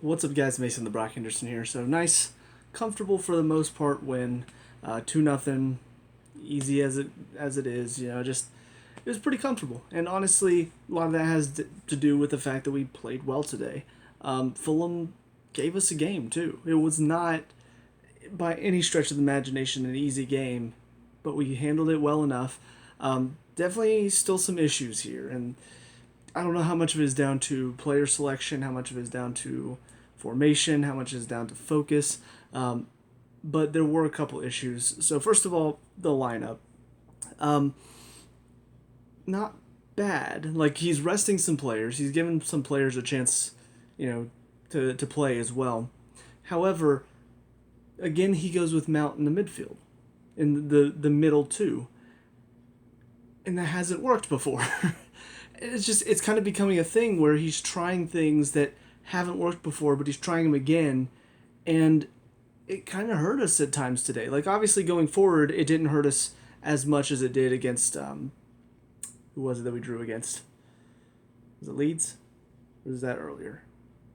What's up, guys? Mason the Brock Henderson here. So nice, comfortable for the most part win, 2-0, easy as it is. Just it was pretty comfortable. And honestly, a lot of that has to do with the fact that we played well today. Fulham gave us a game too. It was not by any stretch of the imagination an easy game, but we handled it well enough. Definitely still some issues here, and I don't know how much of it is down to player selection, how much of it is down to formation, how much is down to focus. Um, but there were a couple issues. So first of all, the lineup, um, not bad. Like he's resting some players. He's given some players a chance, to play as well. However, again, he goes with Mount in the midfield, in the middle too, and that hasn't worked before. It's kind of becoming a thing where he's trying things that haven't worked before, but he's trying them again, and it kind of hurt us at times today. Like obviously going forward, it didn't hurt us as much as it did against who was it that we drew against? Was it Leeds? Or was that earlier?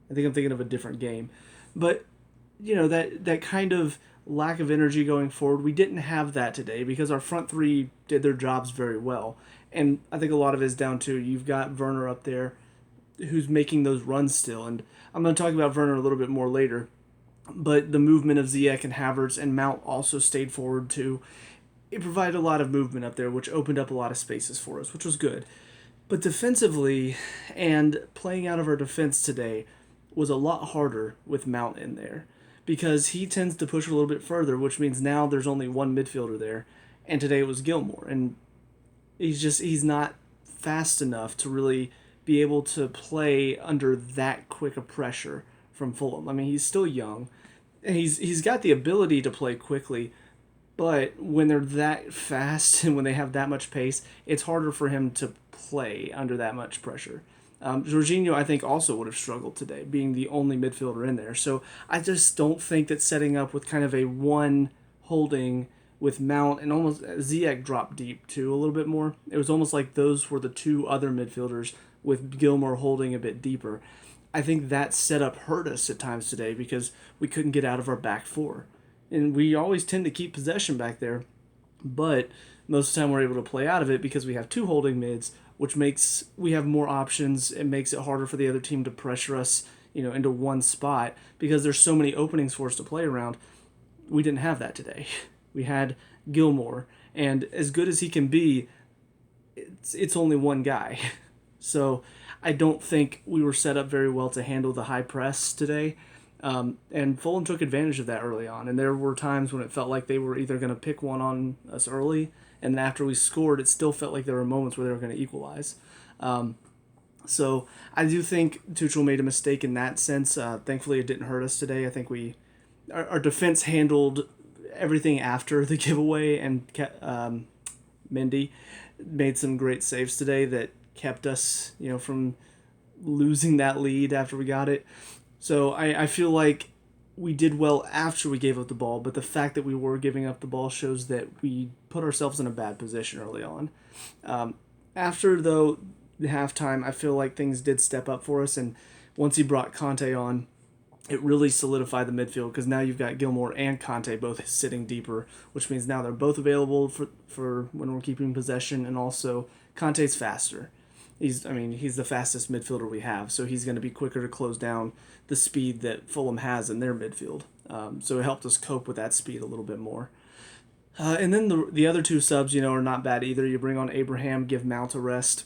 I think I'm thinking of a different game, but that kind of lack of energy going forward, we didn't have that today because our front three did their jobs very well. And I think a lot of it is down to you've got Werner up there who's making those runs still. And I'm going to talk about Werner a little bit more later. But the movement of Ziyech and Havertz and Mount also stayed forward too. It provided a lot of movement up there, which opened up a lot of spaces for us, which was good. But defensively and playing out of our defense today was a lot harder with Mount in there because he tends to push a little bit further, which means now there's only one midfielder there. And today it was Gilmore. And he's not fast enough to really be able to play under that quick a pressure from Fulham. I mean, he's still young, and he's got the ability to play quickly, but when they're that fast and when they have that much pace, it's harder for him to play under that much pressure. Jorginho, I think, also would have struggled today, being the only midfielder in there. So I just don't think that setting up with kind of a one holding with Mount and almost Ziyech dropped deep too a little bit more. It was almost like those were the two other midfielders with Gilmore holding a bit deeper. I think that setup hurt us at times today because we couldn't get out of our back four. And we always tend to keep possession back there, but most of the time we're able to play out of it because we have two holding mids, which makes we have more options. It makes it harder for the other team to pressure us, into one spot because there's so many openings for us to play around. We didn't have that today. We had Gilmore, and as good as he can be, it's only one guy. So I don't think we were set up very well to handle the high press today. And Fulham took advantage of that early on, and there were times when it felt like they were either going to pick one on us early, and after we scored, it still felt like there were moments where they were going to equalize. So I do think Tuchel made a mistake in that sense. Thankfully, it didn't hurt us today. I think our defense handled everything after the giveaway, and Mendy made some great saves today that kept us, from losing that lead after we got it. So I feel like we did well after we gave up the ball, but the fact that we were giving up the ball shows that we put ourselves in a bad position early on. After, though, the halftime, I feel like things did step up for us, and once he brought Conte on, it really solidified the midfield because now you've got Gilmore and Conte both sitting deeper, which means now they're both available for when we're keeping possession, and also Conte's faster. He's the fastest midfielder we have, so he's going to be quicker to close down the speed that Fulham has in their midfield. So it helped us cope with that speed a little bit more. And then the other two subs, are not bad either. You bring on Abraham, give Mount a rest,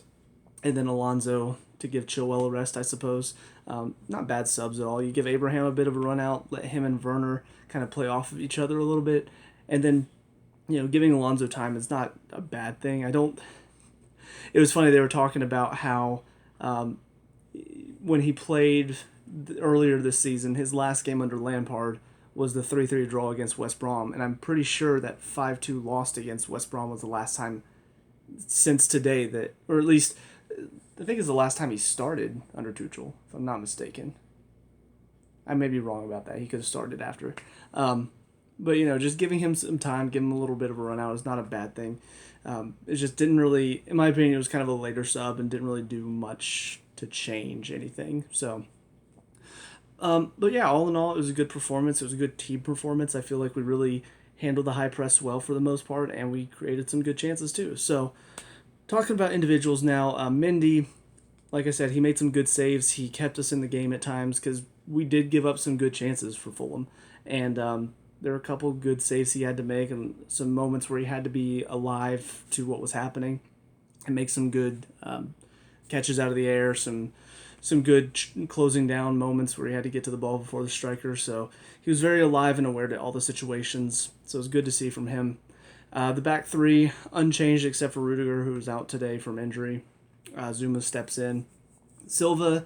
and then Alonso to give Chilwell a rest, I suppose. Not bad subs at all. You give Abraham a bit of a run out, let him and Werner kind of play off of each other a little bit, and then giving Alonso time is not a bad thing. It was funny, they were talking about how when he played earlier this season, his last game under Lampard was the 3-3 draw against West Brom, and I'm pretty sure that 5-2 lost against West Brom was the last time since today that, or at least I think it's the last time he started under Tuchel, if I'm not mistaken. I may be wrong about that. He could have started after. But, just giving him some time, giving him a little bit of a run out is not a bad thing. It just didn't really, in my opinion, it was kind of a later sub and didn't really do much to change anything. So But yeah, all in all, it was a good performance. It was a good team performance. I feel like we really handled the high press well for the most part, and we created some good chances too. So, talking about individuals now, Mendy, like I said, he made some good saves. He kept us in the game at times because we did give up some good chances for Fulham, and there were a couple good saves he had to make, and some moments where he had to be alive to what was happening and make some good catches out of the air, some good closing down moments where he had to get to the ball before the striker. So he was very alive and aware to all the situations. So it was good to see from him. The back three unchanged except for Rudiger, who was out today from injury. Zuma steps in. Silva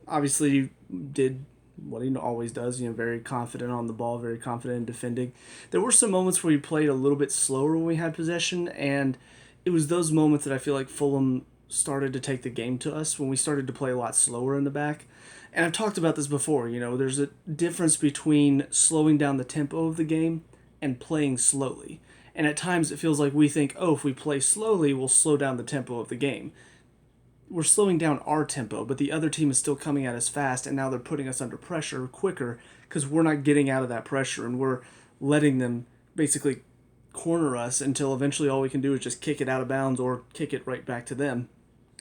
obviously did what he always does, very confident on the ball, very confident in defending. There were some moments where he played a little bit slower when we had possession, and it was those moments that I feel like Fulham started to take the game to us when we started to play a lot slower in the back. And I've talked about this before, there's a difference between slowing down the tempo of the game and playing slowly. And at times it feels like we think, oh, if we play slowly, we'll slow down the tempo of the game. We're slowing down our tempo, but the other team is still coming at us fast, and now they're putting us under pressure quicker because we're not getting out of that pressure, and we're letting them basically corner us until eventually all we can do is just kick it out of bounds or kick it right back to them,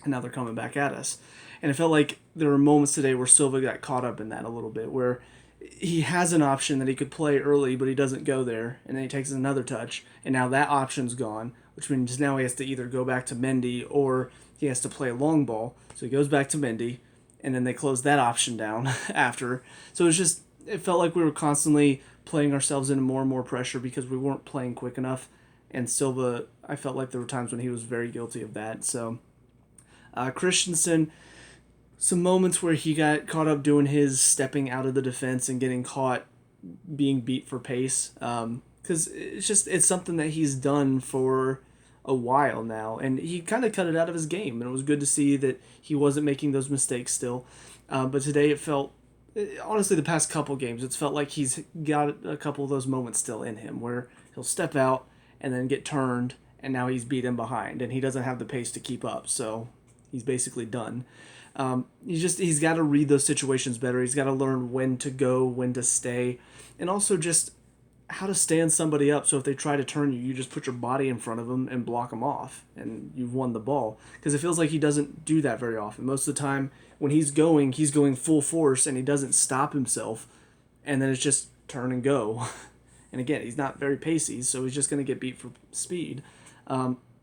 and now they're coming back at us. And it felt like there were moments today where Silva got caught up in that a little bit, where he has an option that he could play early, but he doesn't go there, and then he takes another touch, and now that option's gone, which means now he has to either go back to Mendy or he has to play a long ball. So he goes back to Mendy, and then they close that option down after. So it felt like we were constantly playing ourselves into more and more pressure because we weren't playing quick enough. And Silva, I felt like there were times when he was very guilty of that. So Christensen, some moments where he got caught up doing his stepping out of the defense and getting caught being beat for pace. Because it's something that he's done for a while now, and he kind of cut it out of his game, and it was good to see that he wasn't making those mistakes still. But today it felt, honestly, the past couple games, it's felt like he's got a couple of those moments still in him where he'll step out and then get turned, and now he's beat in behind, and he doesn't have the pace to keep up, so he's basically done. He's got to read those situations better. He's got to learn when to go, when to stay, and also just how to stand somebody up so if they try to turn you, you just put your body in front of them and block them off, and you've won the ball. Because it feels like he doesn't do that very often. Most of the time, when he's going full force, and he doesn't stop himself, and then it's just turn and go. And again, he's not very pacey, so he's just going to get beat for speed.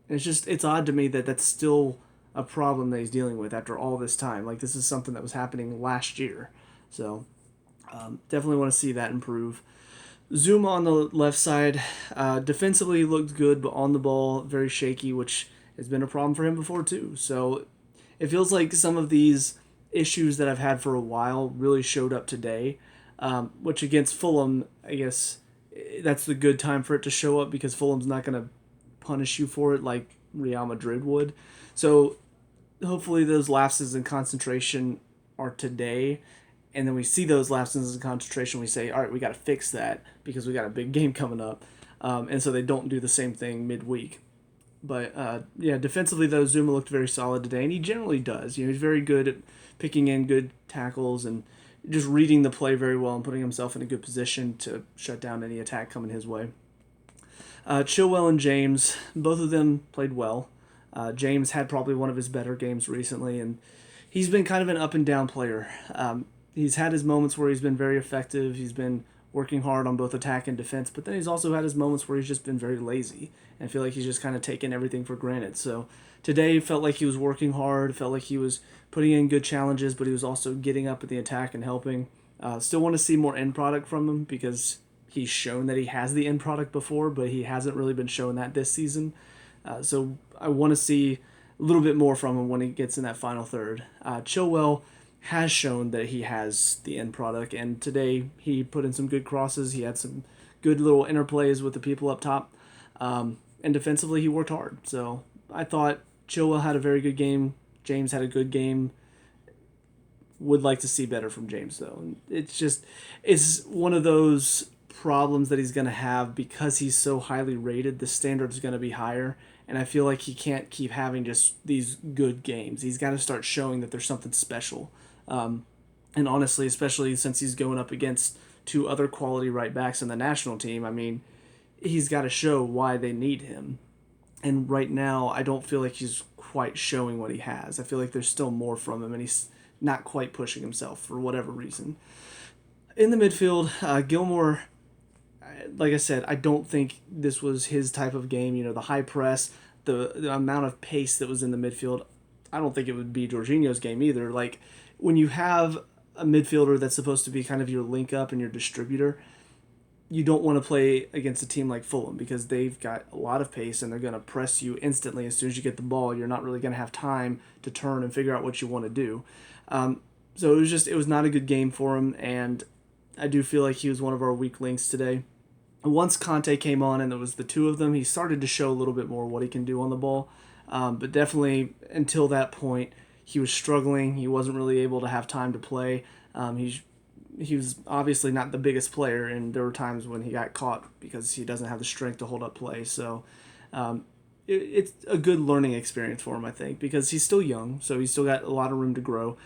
It's odd to me that that's still a problem that he's dealing with after all this time. Like, this is something that was happening last year. So, definitely want to see that improve. Zuma on the left side, defensively looked good, but on the ball, very shaky, which has been a problem for him before too. So it feels like some of these issues that I've had for a while really showed up today, which against Fulham, I guess that's the good time for it to show up because Fulham's not going to punish you for it like Real Madrid would. So hopefully those lapses in concentration are today. And then we see those lapses in concentration. We say, all right, we got to fix that because we got a big game coming up. And so they don't do the same thing midweek. But, defensively, though, Zuma looked very solid today. And he generally does. He's very good at picking in good tackles and just reading the play very well and putting himself in a good position to shut down any attack coming his way. Chilwell and James, both of them played well. James had probably one of his better games recently. And he's been kind of an up-and-down player. He's had his moments where he's been very effective. He's been working hard on both attack and defense, but then he's also had his moments where he's just been very lazy. And I feel like he's just kind of taken everything for granted. So today felt like he was working hard, felt like he was putting in good challenges, but he was also getting up at the attack and helping. Still want to see more end product from him because he's shown that he has the end product before, but he hasn't really been showing that this season. So I want to see a little bit more from him when he gets in that final third. Chilwell has shown that he has the end product, and today he put in some good crosses. He had some good little interplays with the people up top, and defensively he worked hard. So I thought Chilwell had a very good game. James had a good game. Would like to see better from James, though. It's one of those problems that he's going to have because he's so highly rated. The standard is going to be higher, and I feel like he can't keep having just these good games. He's got to start showing that there's something special. And honestly, especially since he's going up against two other quality right backs in the national team, I mean, he's got to show why they need him. And right now, I don't feel like he's quite showing what he has. I feel like there's still more from him, and he's not quite pushing himself for whatever reason. In the midfield, Gilmore, like I said, I don't think this was his type of game. You know, the high press, the amount of pace that was in the midfield. I don't think it would be Jorginho's game either. Like, when you have a midfielder that's supposed to be kind of your link up and your distributor, you don't want to play against a team like Fulham because they've got a lot of pace and they're going to press you instantly as soon as you get the ball. You're not really going to have time to turn and figure out what you want to do. So it was not a good game for him, and I do feel like he was one of our weak links today. Once Conte came on and it was the two of them, he started to show a little bit more what he can do on the ball. But definitely until that point, he was struggling. He wasn't really able to have time to play. He was obviously not the biggest player, and there were times when he got caught because he doesn't have the strength to hold up play. So it's a good learning experience for him, I think, because he's still young, so he's still got a lot of room to grow.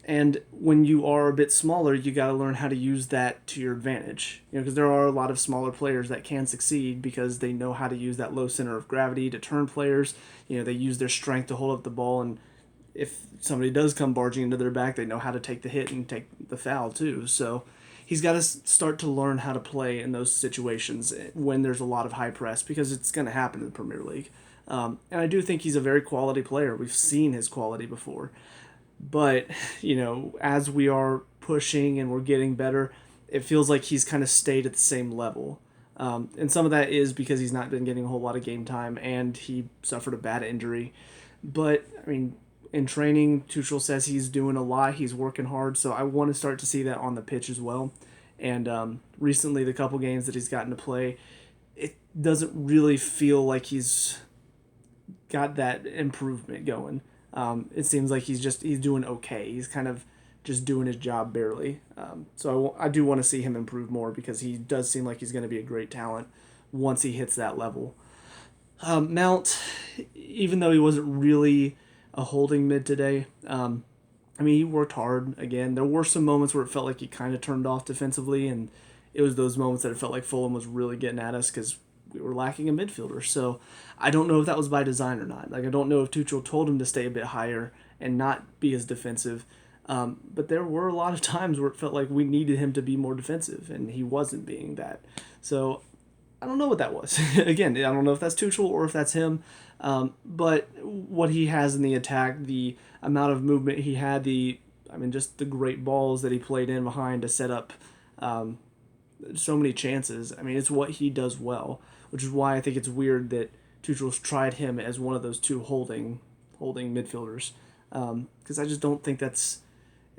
And when you are a bit smaller, you got to learn how to use that to your advantage. You know, because there are a lot of smaller players that can succeed because they know how to use that low center of gravity to turn players. You know, they use their strength to hold up the ball, and if somebody does come barging into their back, they know how to take the hit and take the foul too. So he's got to start to learn how to play in those situations when there's a lot of high press because it's going to happen in the Premier League. And I do think he's a very quality player. We've seen his quality before. But, you know, as we are pushing and we're getting better, it feels like he's kind of stayed at the same level. And some of that is because he's not been getting a whole lot of game time and he suffered a bad injury. But, I mean, in training, Tuchel says he's doing a lot. He's working hard. So I want to start to see that on the pitch as well. And recently, the couple games that he's gotten to play, it doesn't really feel like he's got that improvement going. It seems like he's doing okay. He's kind of just doing his job barely. So I do want to see him improve more because he does seem like he's going to be a great talent once he hits that level. Mount, even though he wasn't really a holding mid today, I mean, he worked hard. Again, there were some moments where it felt like he kind of turned off defensively, and it was those moments that it felt like Fulham was really getting at us because we were lacking a midfielder. So I don't know if that was by design or not. Like, I don't know if Tuchel told him to stay a bit higher and not be as defensive. But there were a lot of times where it felt like we needed him to be more defensive, and he wasn't being that. So I don't know what that was. Again, I don't know if that's Tuchel or if that's him. But what he has in the attack, the amount of movement he had, just the great balls that he played in behind to set up so many chances. I mean, it's what he does well, which is why I think it's weird that Tuchel's tried him as one of those two holding midfielders. Because I just don't think that's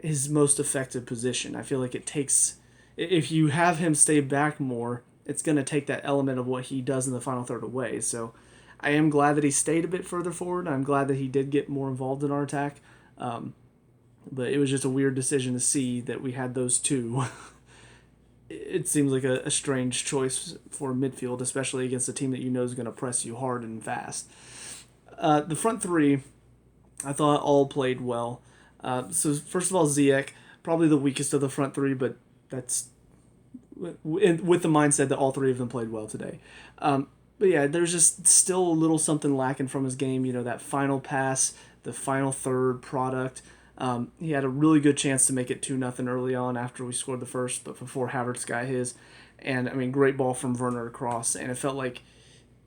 his most effective position. I feel like if you have him stay back more, it's going to take that element of what he does in the final third away. So I am glad that he stayed a bit further forward. I'm glad that he did get more involved in our attack. But it was just a weird decision to see that we had those two. It seems like a strange choice for midfield, especially against a team that you know is going to press you hard and fast. The front three, I thought all played well. So first of all, Ziyech, probably the weakest of the front three, but that's with the mindset that all three of them played well today. But yeah, there's just still a little something lacking from his game. You know, that final pass, the final third product. He had a really good chance to make it 2-0 early on after we scored the first, but before Havertz got his. And, I mean, great ball from Werner across. And it felt like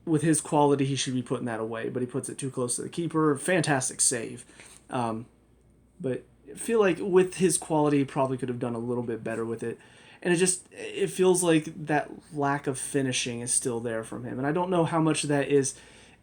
with his quality, he should be putting that away, but he puts it too close to the keeper. Fantastic save. But I feel like with his quality, he probably could have done a little bit better with it. And it feels like that lack of finishing is still there from him. And I don't know how much of that is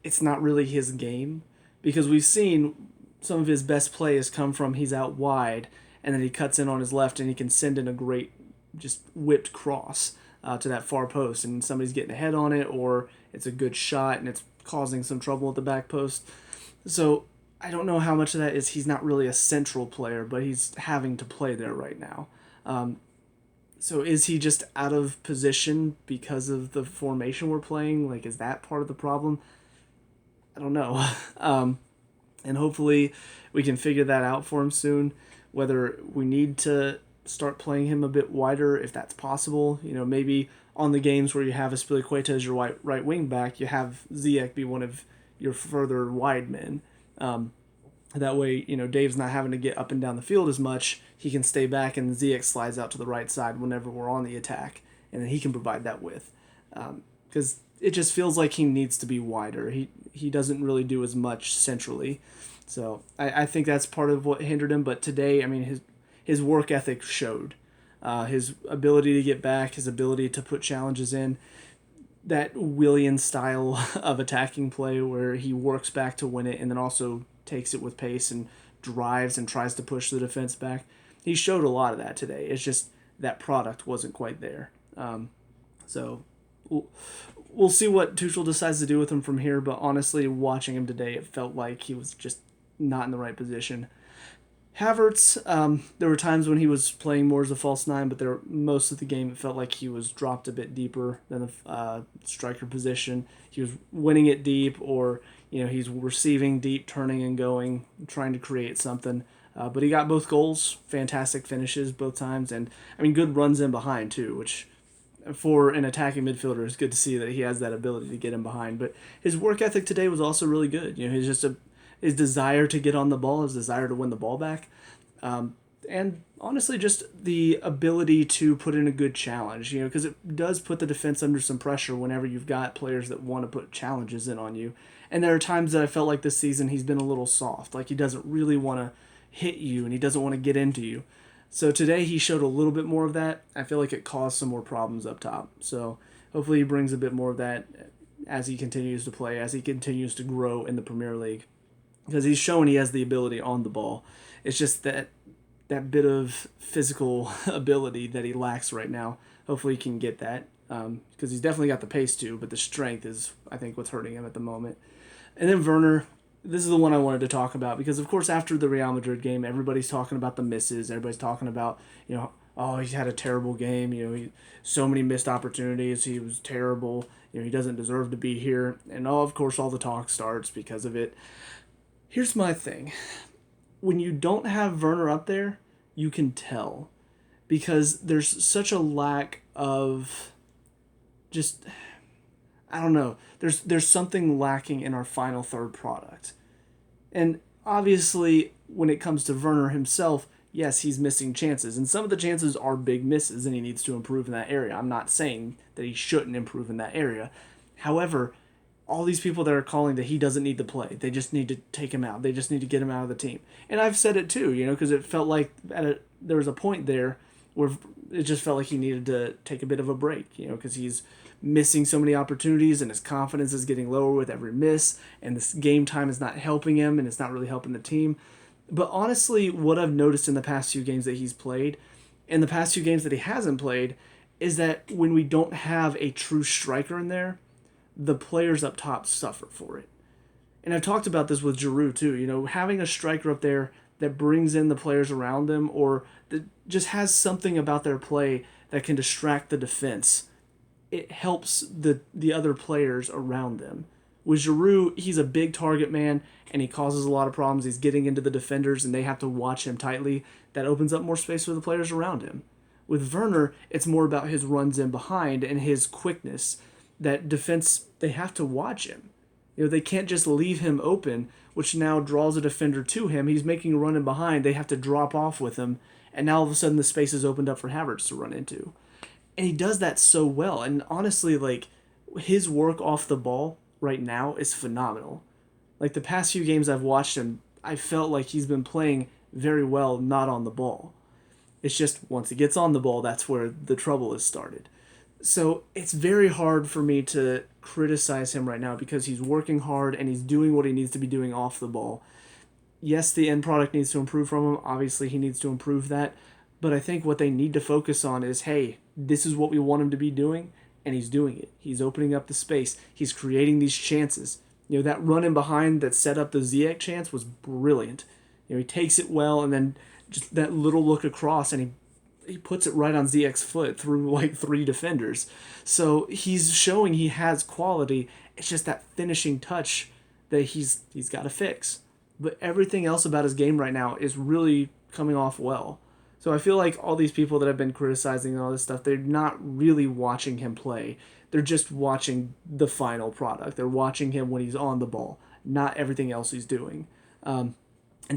it's not really his game, because we've seen some of his best play has come from he's out wide and then he cuts in on his left and he can send in a great just whipped cross to that far post and somebody's getting ahead on it, or it's a good shot and it's causing some trouble at the back post. So I don't know how much of that is he's not really a central player, but he's having to play there right now. So is he just out of position because of the formation we're playing? Like, is that part of the problem? I don't know. And hopefully we can figure that out for him soon. whether we need to start playing him a bit wider if that's possible. Maybe on the games where you have Aspilicueta as your right wing back, you have Ziyech be one of your further wide men. That way, Dave's not having to get up and down the field as much. He can stay back, and Ziyech slides out to the right side whenever we're on the attack, and then he can provide that width. Because it just feels like he needs to be wider. He doesn't really do as much centrally. So I think that's part of what hindered him. But today, I mean, his work ethic showed. His ability to get back, his ability to put challenges in, that Willian style of attacking play where he works back to win it and then also takes it with pace and drives and tries to push the defense back. He showed a lot of that today. It's just that product wasn't quite there. So we'll see what Tuchel decides to do with him from here, but honestly, watching him today, it felt like he was just not in the right position. Havertz, there were times when he was playing more as a false nine, but most of the game it felt like he was dropped a bit deeper than the striker position. He was winning it deep, or he's receiving deep, turning and going, trying to create something. But he got both goals, fantastic finishes both times, and I mean good runs in behind too, which for an attacking midfielder is good to see that he has that ability to get in behind. But his work ethic today was also really good. He's just his desire to get on the ball, his desire to win the ball back, and honestly just the ability to put in a good challenge, because it does put the defense under some pressure whenever you've got players that want to put challenges in on you. And there are times that I felt like this season he's been a little soft, like he doesn't really want to hit you and he doesn't want to get into you. So today he showed a little bit more of that. I feel like it caused some more problems up top. So hopefully he brings a bit more of that as he continues to play, as he continues to grow in the Premier League. Because he's shown he has the ability on the ball. It's just that bit of physical ability that he lacks right now. Hopefully he can get that, because he's definitely got the pace too, but the strength is, I think, what's hurting him at the moment. And then Werner, this is the one I wanted to talk about, because of course after the Real Madrid game, everybody's talking about the misses. Everybody's talking about, oh, he's had a terrible game. So many missed opportunities. He was terrible. He doesn't deserve to be here. And of course all the talk starts because of it. Here's my thing. When you don't have Werner up there, you can tell. Because there's such a lack of just, I don't know. There's something lacking in our final third product. And obviously, when it comes to Werner himself, yes, he's missing chances. And some of the chances are big misses, and he needs to improve in that area. I'm not saying that he shouldn't improve in that area. However, all these people that are calling that he doesn't need to play, they just need to take him out. They just need to get him out of the team. And I've said it too, because it felt like there was a point there where it just felt like he needed to take a bit of a break, because he's missing so many opportunities and his confidence is getting lower with every miss, and this game time is not helping him and it's not really helping the team. But honestly, what I've noticed in the past few games that he's played, and the past few games that he hasn't played, is that when we don't have a true striker in there, the players up top suffer for it. And I've talked about this with Giroud too. Having a striker up there that brings in the players around them, or that just has something about their play that can distract the defense, it helps the other players around them. With Giroud, he's a big target man, and he causes a lot of problems. He's getting into the defenders, and they have to watch him tightly. That opens up more space for the players around him. With Werner, it's more about his runs in behind and his quickness. That defense, they have to watch him. They can't just leave him open, which now draws a defender to him. He's making a run in behind. They have to drop off with him, and now all of a sudden the space is opened up for Havertz to run into. And he does that so well. And honestly, his work off the ball right now is phenomenal. The past few games I've watched him, I felt like he's been playing very well not on the ball. It's just once he gets on the ball, that's where the trouble has started. So it's very hard for me to criticize him right now because he's working hard and he's doing what he needs to be doing off the ball. Yes, the end product needs to improve from him. Obviously, he needs to improve that. But I think what they need to focus on is, hey, this is what we want him to be doing, and he's doing it. He's opening up the space. He's creating these chances. That run in behind that set up the Ziyech chance was brilliant. He takes it well, and then just that little look across, and he puts it right on Ziyech's foot through 3 defenders. So he's showing he has quality. It's just that finishing touch that he's got to fix. But everything else about his game right now is really coming off well. So I feel like all these people that have been criticizing and all this stuff, they're not really watching him play. They're just watching the final product. They're watching him when he's on the ball, not everything else he's doing. And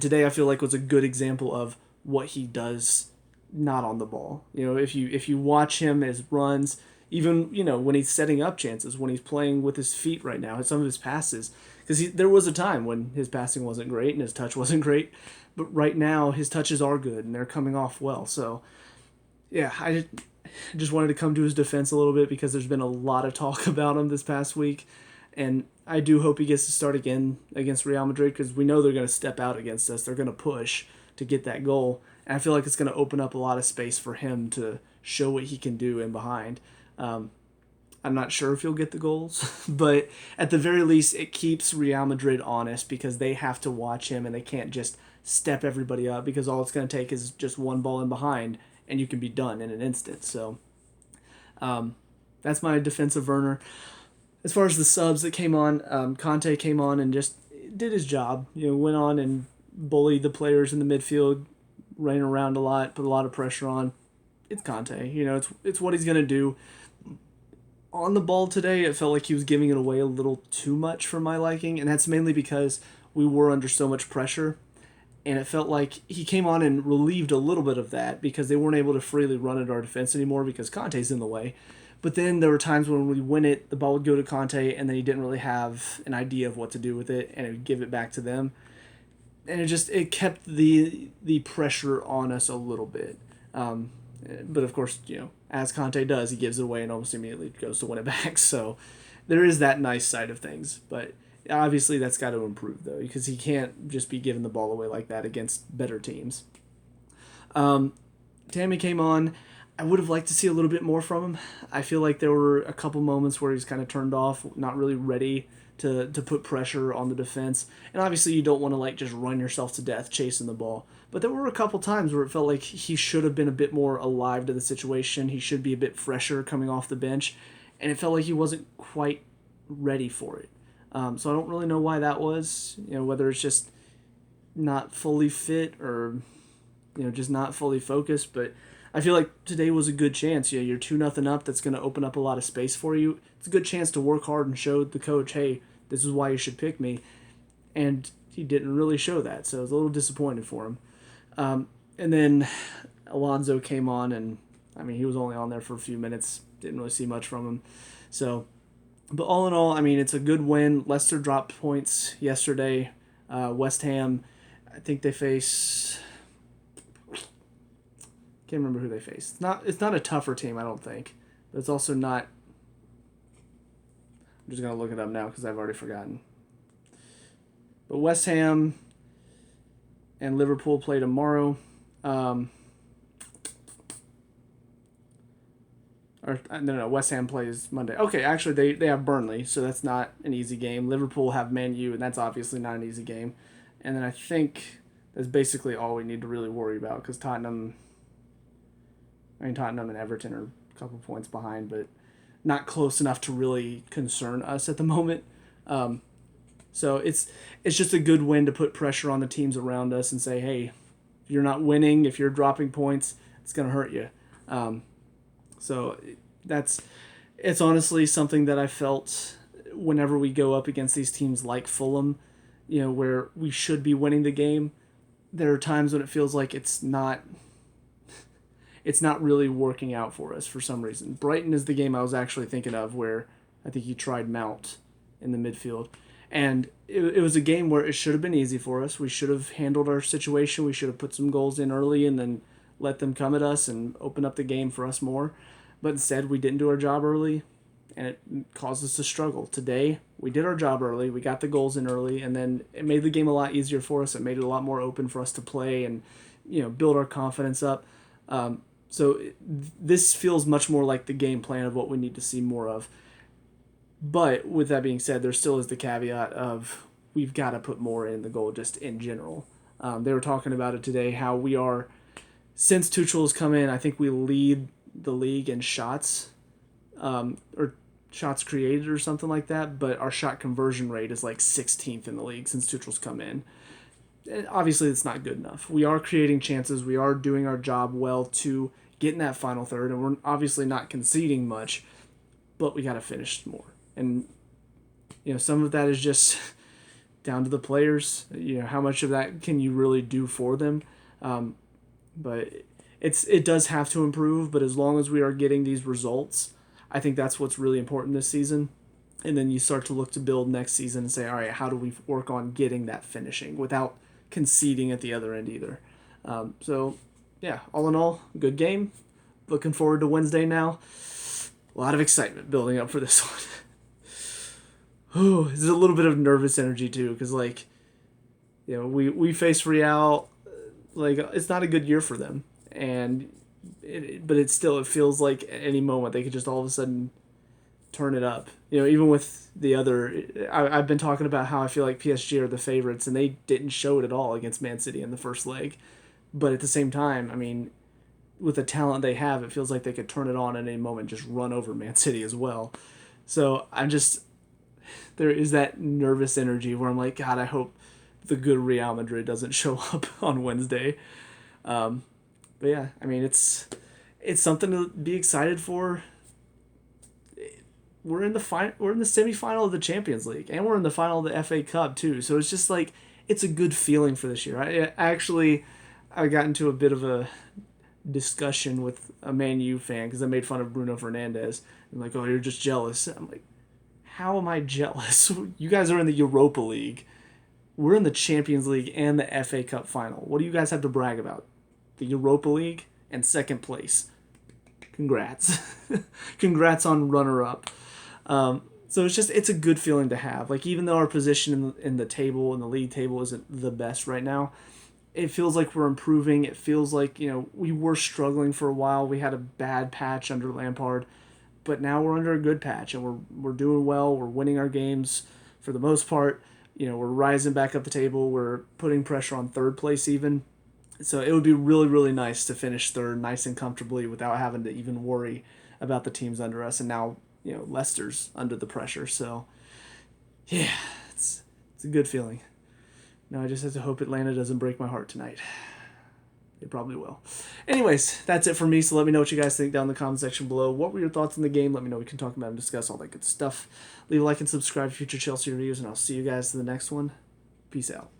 today I feel like was a good example of what he does not on the ball. If you watch him as runs, even when he's setting up chances, when he's playing with his feet right now, some of his passes, because there was a time when his passing wasn't great and his touch wasn't great, but right now his touches are good and they're coming off well. So yeah, I just wanted to come to his defense a little bit because there's been a lot of talk about him this past week, and I do hope he gets to start again against Real Madrid because we know they're going to step out against us. They're going to push to get that goal, and I feel like it's going to open up a lot of space for him to show what he can do in behind. I'm not sure if he'll get the goals, but at the very least, it keeps Real Madrid honest because they have to watch him and they can't just step everybody up because all it's going to take is just one ball in behind and you can be done in an instant. So that's my defensive Werner. As far as the subs that came on, Conte came on and just did his job. Went on and bullied the players in the midfield, ran around a lot, put a lot of pressure on. It's Conte. It's what he's going to do. On the ball today, it felt like he was giving it away a little too much for my liking, and that's mainly because we were under so much pressure, and it felt like he came on and relieved a little bit of that because they weren't able to freely run at our defense anymore because Conte's in the way. But then there were times when we win it, the ball would go to Conte, and then he didn't really have an idea of what to do with it, and it would give it back to them. And it kept the pressure on us a little bit. But of course, as Conte does, he gives it away and almost immediately goes to win it back. So there is that nice side of things. But obviously that's got to improve, though, because he can't just be giving the ball away like that against better teams. Tammy came on. I would have liked to see a little bit more from him. I feel like there were a couple moments where he's kind of turned off, not really ready to put pressure on the defense. And obviously you don't want to just run yourself to death chasing the ball. But there were a couple times where it felt like he should have been a bit more alive to the situation. He should be a bit fresher coming off the bench. And it felt like he wasn't quite ready for it. So I don't really know why that was. Whether it's just not fully fit or just not fully focused. But I feel like today was a good chance. You're 2-0 up. That's going to open up a lot of space for you. It's a good chance to work hard and show the coach, hey, this is why you should pick me. And he didn't really show that, so I was a little disappointed for him. And then Alonso came on, and he was only on there for a few minutes. Didn't really see much from him. So, but all in all, it's a good win. Leicester dropped points yesterday. West Ham, I think they face... Can't remember who they faced. It's not a tougher team, I don't think. But it's also not... I'm just going to look it up now because I've already forgotten. But West Ham and Liverpool play tomorrow. West Ham plays Monday. Okay, actually, they have Burnley, so that's not an easy game. Liverpool have Man U, and that's obviously not an easy game. And then I think that's basically all we need to really worry about because Tottenham and Everton are a couple points behind, but not close enough to really concern us at the moment. So it's just a good win to put pressure on the teams around us and say, hey, if you're not winning, if you're dropping points, it's going to hurt you. So it's honestly something that I felt whenever we go up against these teams like Fulham, where we should be winning the game. There are times when it feels like it's not really working out for us for some reason. Brighton is the game I was actually thinking of where I think he tried Mount in the midfield. And it was a game where it should have been easy for us. We should have handled our situation. We should have put some goals in early and then let them come at us and open up the game for us more. But instead, we didn't do our job early, and it caused us to struggle. Today, we did our job early. We got the goals in early, and then it made the game a lot easier for us. It made it a lot more open for us to play and build our confidence up. So this feels much more like the game plan of what we need to see more of. But with that being said, there still is the caveat of we've got to put more in the goal just in general. They were talking about it today, how we are, since Tuchel's come in, I think we lead the league in shots, or shots created or something like that, but our shot conversion rate is like 16th in the league since Tuchel's come in. obviously it's not good enough. We are creating chances. We are doing our job well to get in that final third, and we're obviously not conceding much, but we got to finish more. And some of that is just down to the players. How much of that can you really do for them? But it does have to improve. But as long as we are getting these results, I think that's what's really important this season. And then you start to look to build next season and say, all right, how do we work on getting that finishing without conceding at the other end either? Yeah, all in all, good game. Looking forward to Wednesday now. A lot of excitement building up for this one. There's a little bit of nervous energy too, because we face Real, it's not a good year for them, but it feels like at any moment they could just all of a sudden turn it up. Even with the other, I've been talking about how I feel like PSG are the favorites, and they didn't show it at all against Man City in the first leg. But at the same time, I mean, with the talent they have, it feels like they could turn it on at any moment, just run over Man City as well. So there is that nervous energy where I'm like, God, I hope the good Real Madrid doesn't show up on Wednesday. But yeah, I mean, it's something to be excited for. We're in the semifinal of the Champions League, and we're in the final of the FA Cup too. So it's just like it's a good feeling for this year. I got into a bit of a discussion with a Man U fan because I made fun of Bruno Fernandes. I'm like, oh, you're just jealous. I'm like, how am I jealous? You guys are in the Europa League. We're in the Champions League and the FA Cup final. What do you guys have to brag about? The Europa League and second place. Congrats. Congrats on runner-up. So it's a good feeling to have. Like, even though our position in the table, in the league table, isn't the best right now, it feels like we're improving. It feels like, we were struggling for a while. We had a bad patch under Lampard, but now we're under a good patch, and we're doing well. We're winning our games for the most part. We're rising back up the table. We're putting pressure on third place even. So it would be really, really nice to finish third nice and comfortably without having to even worry about the teams under us. And now, Leicester's under the pressure. So, yeah, it's a good feeling. Now I just have to hope Atlanta doesn't break my heart tonight. They probably will. Anyways, that's it for me. So let me know what you guys think down in the comment section below. What were your thoughts on the game? Let me know. We can talk about and discuss all that good stuff. Leave a like and subscribe for future Chelsea reviews, and I'll see you guys in the next one. Peace out.